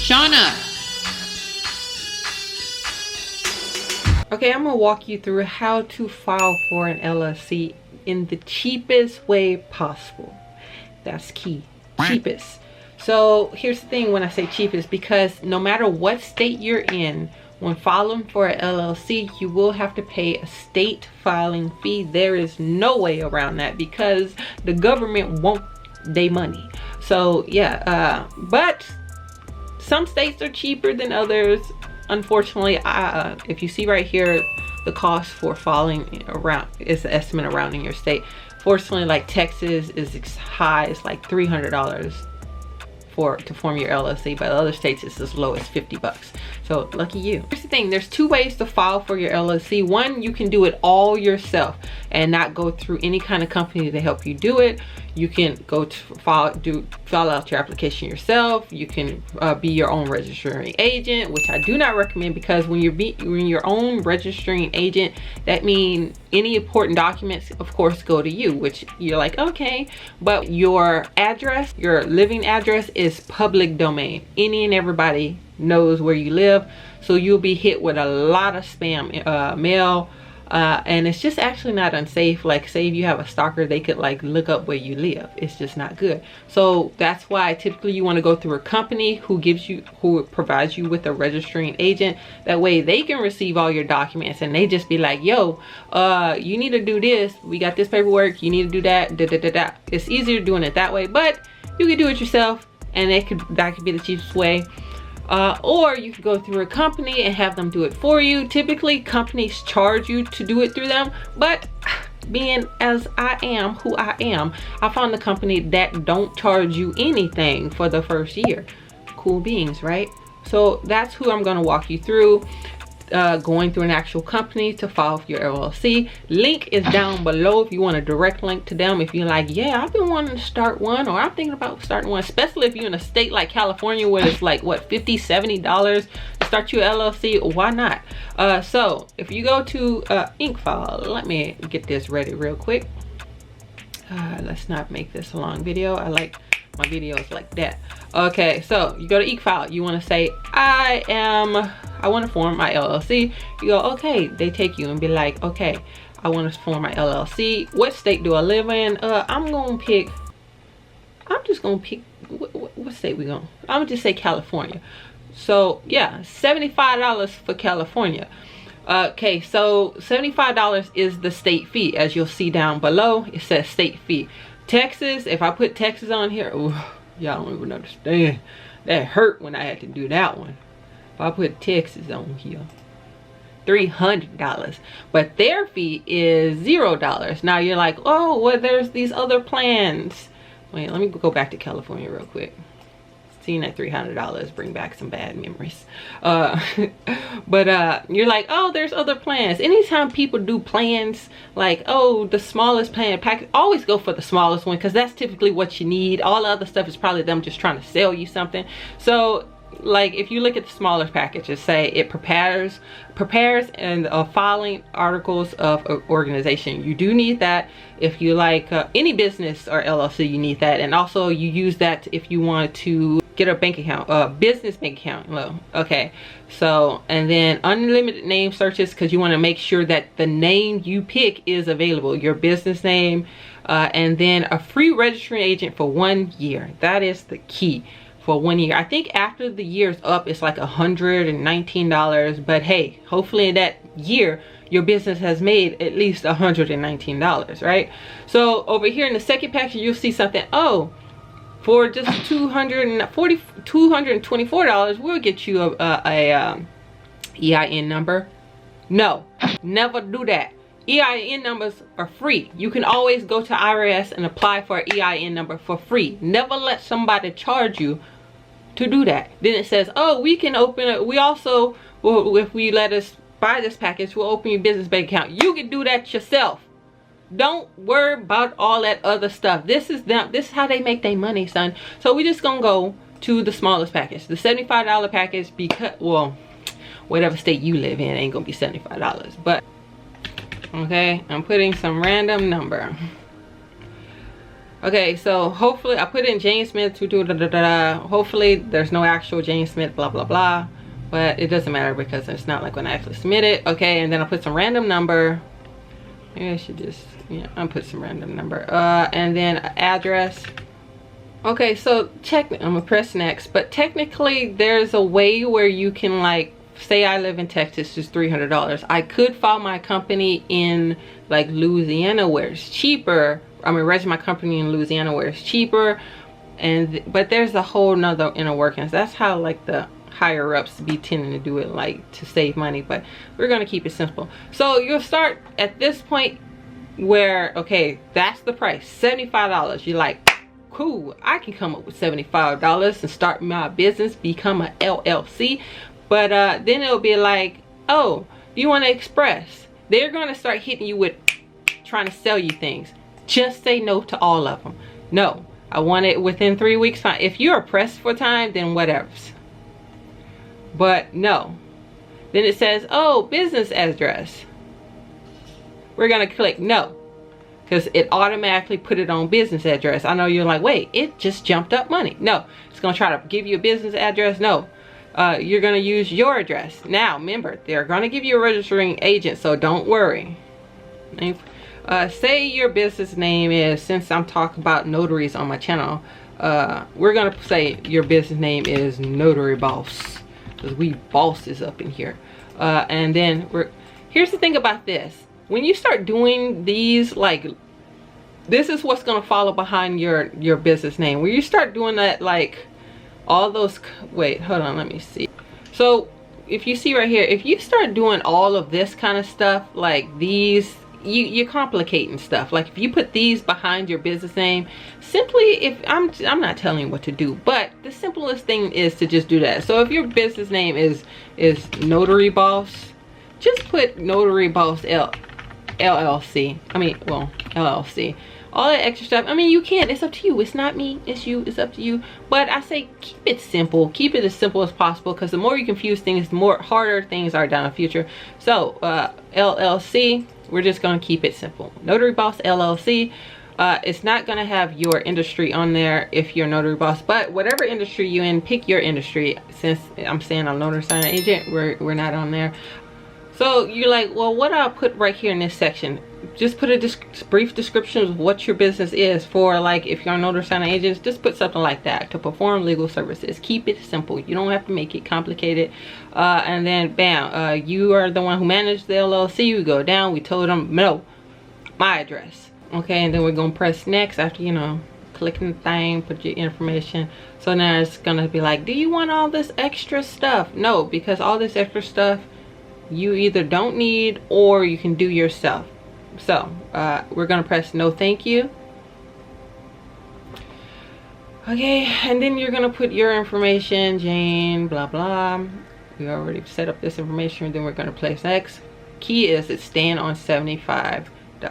Shauna. Okay, I'm gonna walk you through how to file for an LLC in the cheapest way possible. That's key. Cheapest. So here's the thing when I say cheapest, because no matter what state you're in, when filing for an LLC, you will have to pay a state filing fee. There is no way around that because the government won't their money. So yeah, but some states are cheaper than others. Unfortunately, if you see right here, the cost for filing around is the estimate around in your state. Fortunately, like Texas is as high as like $300 to form your LLC, but other states it's as low as 50 bucks. So lucky you. Here's the thing, there's two ways to file for your LLC. One, you can do it all yourself and not go through any kind of company to help you do it. You can go to fill out your application yourself. You can be your own registering agent, which I do not recommend, because when you're your own registering agent, that means any important documents, of course, go to you, which you're like, okay, but your address, your living address is public domain. Any and everybody knows where you live, so you'll be hit with a lot of spam mail. And it's just actually not unsafe. Like, say if you have a stalker, they could like look up where you live. It's just not good. So that's why typically you want to go through a company who provides you with a registering agent. That way they can receive all your documents and they just be like, yo, you need to do this, we got this paperwork, you need to do that, da, da, da, da. It's easier doing it that way, but you can do it yourself, and that could be the cheapest way. Or you could go through a company and have them do it for you. Typically companies charge you to do it through them, but being as I am who I am, I found a company that don't charge you anything for the first year. Cool beans, right? So that's who I'm going to walk you through, going through an actual company to file for your LLC. Link is down below if you want a direct link to them. If you're like, yeah, I've been wanting to start one, or I'm thinking about starting one, especially if you're in a state like California where it's like what, $50-$70 to start your LLC, why not? So if you go to Incfile, let me get this ready real quick. Let's not make this a long video. I like my videos like that. Okay, so you go to Incfile, you want to say I want to form my LLC. You go, okay, they take you and be like, okay, I want to form my LLC. What state do I live in? I'm just gonna pick what state we going? I'm gonna just say California. So yeah, $75 for California. Okay, so $75 is the state fee. As you'll see down below, it says state fee. Texas, if I put Texas on here, y'all don't even understand. That hurt when I had to do that one. If I put Texas on here, $300, but their fee is $0. Now you're like, oh, well, there's these other plans. Wait, let me go back to California real quick. Seeing that $300 bring back some bad memories. But you're like, oh, there's other plans. Anytime people do plans like, oh, the smallest plan package, always go for the smallest one, because that's typically what you need. All the other stuff is probably them just trying to sell you something. So like if you look at the smaller packages, say it prepares and filing articles of organization, you do need that. If you like any business or LLC, you need that. And also you use that if you want to get a bank account, business bank account. Well, okay, so, and then unlimited name searches, because you want to make sure that the name you pick is available, your business name, and then a free registering agent for 1 year. That is the key. For 1 year. I think after the year's up, it's like $119, but hey, hopefully in that year your business has made at least $119, right? So over here in the second package, you'll see something, oh, for just $224, we'll get you a EIN number. No, never do that. EIN numbers are free. You can always go to IRS and apply for an EIN number for free. Never let somebody charge you to do that. Then it says, oh, we can open it. We also, well, if we let us buy this package, we'll open your business bank account. You can do that yourself. Don't worry about all that other stuff. This is them. This is how they make their money, son. So we just gonna go to the smallest package, the $75 package, because, well, whatever state you live in ain't gonna be $75, but okay, I'm putting some random number. Okay, so hopefully I put in Jane Smith to do hopefully there's no actual Jane Smith blah blah blah, but it doesn't matter because it's not like when I actually submit it. Okay, and then I put some random number. Maybe I should just, yeah, I'll put some random number, and then address. Okay, so I'm gonna press next, but technically there's a way where you can, like, say I live in Texas, it's $300. I could file my company in like Louisiana where it's cheaper. I mean, register my company in Louisiana where it's cheaper, but there's a whole nother inner workings. That's how like the higher ups be tending to do it, like to save money, but we're gonna keep it simple. So you'll start at this point where, okay, that's the price, $75. You're like, cool, I can come up with $75 and start my business, become a LLC. But then it'll be like, oh, you want to express? They're going to start hitting you with trying to sell you things. Just say no to all of them. No, I want it within 3 weeks. Fine. If you're pressed for time, then whatever. But no. Then it says, oh, business address. We're going to click no, because it automatically put it on business address. I know you're like, wait, it just jumped up money. No, it's going to try to give you a business address. No. You're going to use your address. Now, remember, they're going to give you a registering agent, so don't worry. Say your business name is, since I'm talking about notaries on my channel, we're going to say your business name is Notary Boss, because we bosses up in here. And then here's the thing about this. When you start doing these, like, this is what's going to follow behind your business name. When you start doing that, like, all those, wait, hold on, let me see. So if you see right here, if you start doing all of this kind of stuff, like these, you're complicating stuff. Like if you put these behind your business name, simply, if I'm not telling you what to do, but the simplest thing is to just do that. So if your business name is Notary Boss, just put Notary Boss LLC. I mean, well, LLC. All that extra stuff, I mean, you can, it's up to you. It's not me, it's you, it's up to you. But I say keep it simple, keep it as simple as possible, because the more you confuse things, the more harder things are down the future. So LLC, we're just going to keep it simple. Notary Boss LLC. It's not going to have your industry on there if you're a notary boss, but whatever industry you're in, pick your industry. Since I'm saying I'm a notary signing agent, we're not on there. So you're like, well, what I'll put right here in this section, just put a brief description of what your business is. For, like, if you're a notary signing agent, just put something like that. To perform legal services. Keep it simple. You don't have to make it complicated. And then bam, you are the one who managed the LLC. We go down, we told them no, my address. Okay, and then we're gonna press next after, you know, clicking the thing, put your information. So now it's gonna be like, do you want all this extra stuff? No, because all this extra stuff you either don't need or you can do yourself. So we're gonna press no thank you. Okay, and then you're gonna put your information, Jane, blah blah. We already set up this information. Then we're gonna place next. Key is it's staying on 75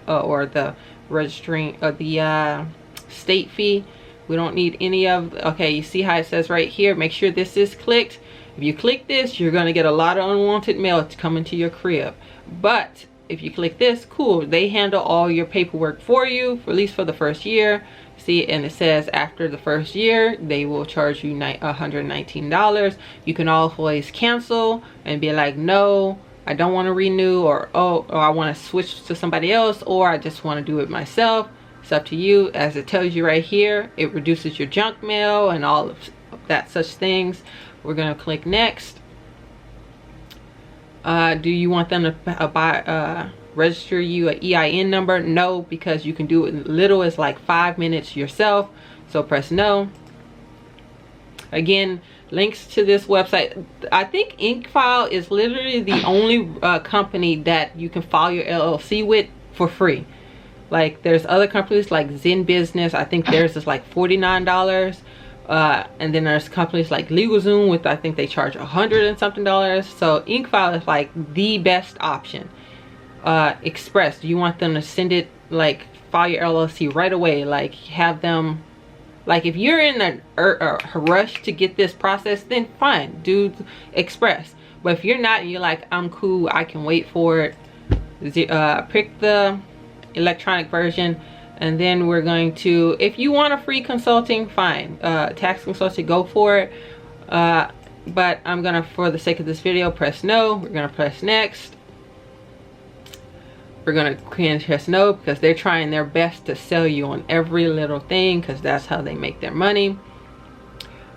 or the registering of the state fee. We don't need any of, okay, you see how it says right here, make sure this is clicked. If you click this, you're going to get a lot of unwanted mail coming to your crib. But if you click this, cool, they handle all your paperwork for you, for at least for the first year. See, and it says after the first year, they will charge you $119. You can always cancel and be like, no, I don't want to renew, or oh, or I want to switch to somebody else, or I just want to do it myself. It's up to you. As it tells you right here, it reduces your junk mail and all of that such things. We're going to click next. Do you want them to register you an EIN number? No, because you can do it little as like 5 minutes yourself. So press no. Again, links to this website. I think Incfile is literally the only company that you can file your LLC with for free. Like there's other companies like Zen Business. I think theirs is like $49. And then there's companies like LegalZoom with, I think they charge $100 and something. So Incfile is like the best option. Express, do you want them to send it, like file your LLC right away? Like have them, like if you're in a rush to get this process, then fine, do Express. But if you're not and you're like, I'm cool, I can wait for it, pick the electronic version. And then we're going to, if you want a free consulting, fine, tax consulting, go for it. But I'm gonna, for the sake of this video, press no. We're gonna press next. We're gonna press no because they're trying their best to sell you on every little thing, because that's how they make their money.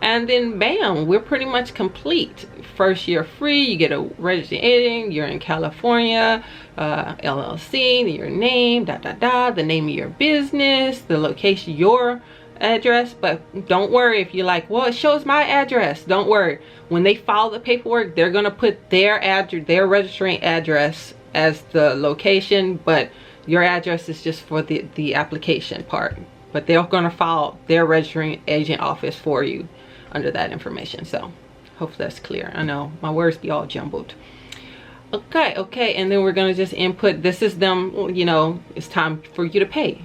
And then bam, we're pretty much complete. First year free, you get a registered agent, you're in California, LLC, your name, the name of your business, the location, your address. But don't worry if you're like, well, it shows my address. Don't worry. When they file the paperwork, they're gonna put their address, their registering address as the location, but your address is just for the application part. But they're gonna file their registering agent office for you under that information. So hopefully that's clear. I know my words be all jumbled. Okay, and then we're gonna just input, this is them, you know, it's time for you to pay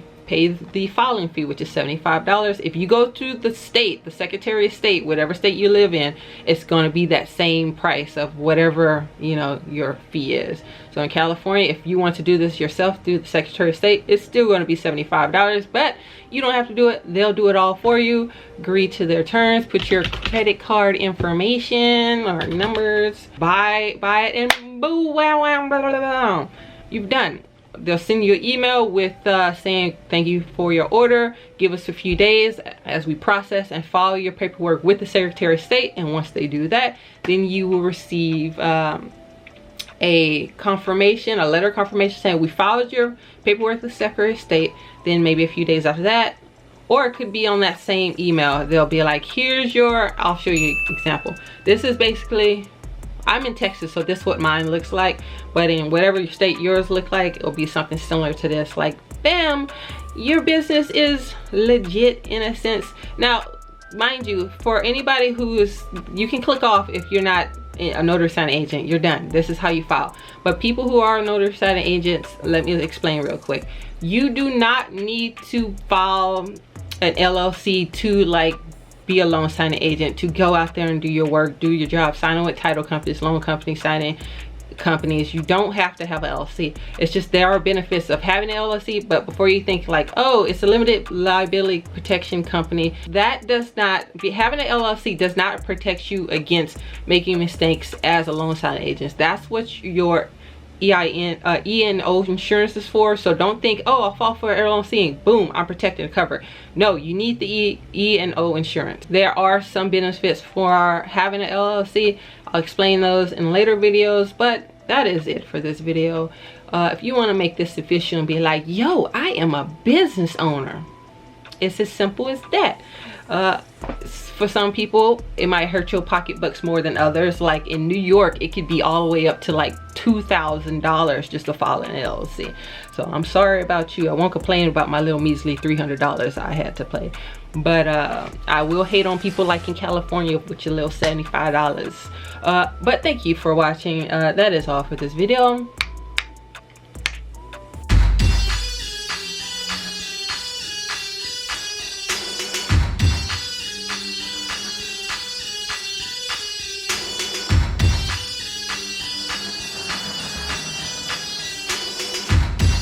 the filing fee, which is $75. If you go to the state, the Secretary of State, whatever state you live in, it's going to be that same price of whatever, you know, your fee is. So in California, if you want to do this yourself through the Secretary of State, it's still going to be $75, but you don't have to do it. They'll do it all for you. Agree to their terms, put your credit card information or numbers, buy it, and boo, wow, wow, blah, blah, blah. You've done. They'll send you an email with saying thank you for your order, give us a few days as we process and follow your paperwork with the Secretary of State. And once they do that, then you will receive a confirmation, a letter confirmation saying we followed your paperwork with the Secretary of State. Then maybe a few days after that, or it could be on that same email, they'll be like, here's your, I'll show you an example. This is basically, I'm in Texas, so this is what mine looks like. But in whatever state yours look like, it'll be something similar to this. Like, bam, your business is legit in a sense. Now, mind you, for anybody who is, you can click off if you're not a notary signing agent. You're done. This is how you file. But people who are notary signing agents, let me explain real quick. You do not need to file an LLC to like be a loan signing agent, to go out there and do your work, do your job, signing with title companies, loan companies, signing companies. You don't have to have an LLC. It's just there are benefits of having an LLC, but before you think like, oh, it's a limited liability protection company, that does not, having an LLC does not protect you against making mistakes as a loan signing agent. That's what your E&O insurance is for. So don't think, oh, I'll file for an LLC and boom, I'm protected and covered. No, you need the E&O insurance. There are some benefits for having an LLC. I'll explain those in later videos, but that is it for this video. If you want to make this official and be like, yo, I am a business owner, it's as simple as that. For some people, it might hurt your pocketbooks more than others. Like in New York, it could be all the way up to like $2,000 just to file an LLC. So I'm sorry about you. I won't complain about my little measly $300 I had to pay. But I will hate on people like in California with your little $75. But thank you for watching. That is all for this video.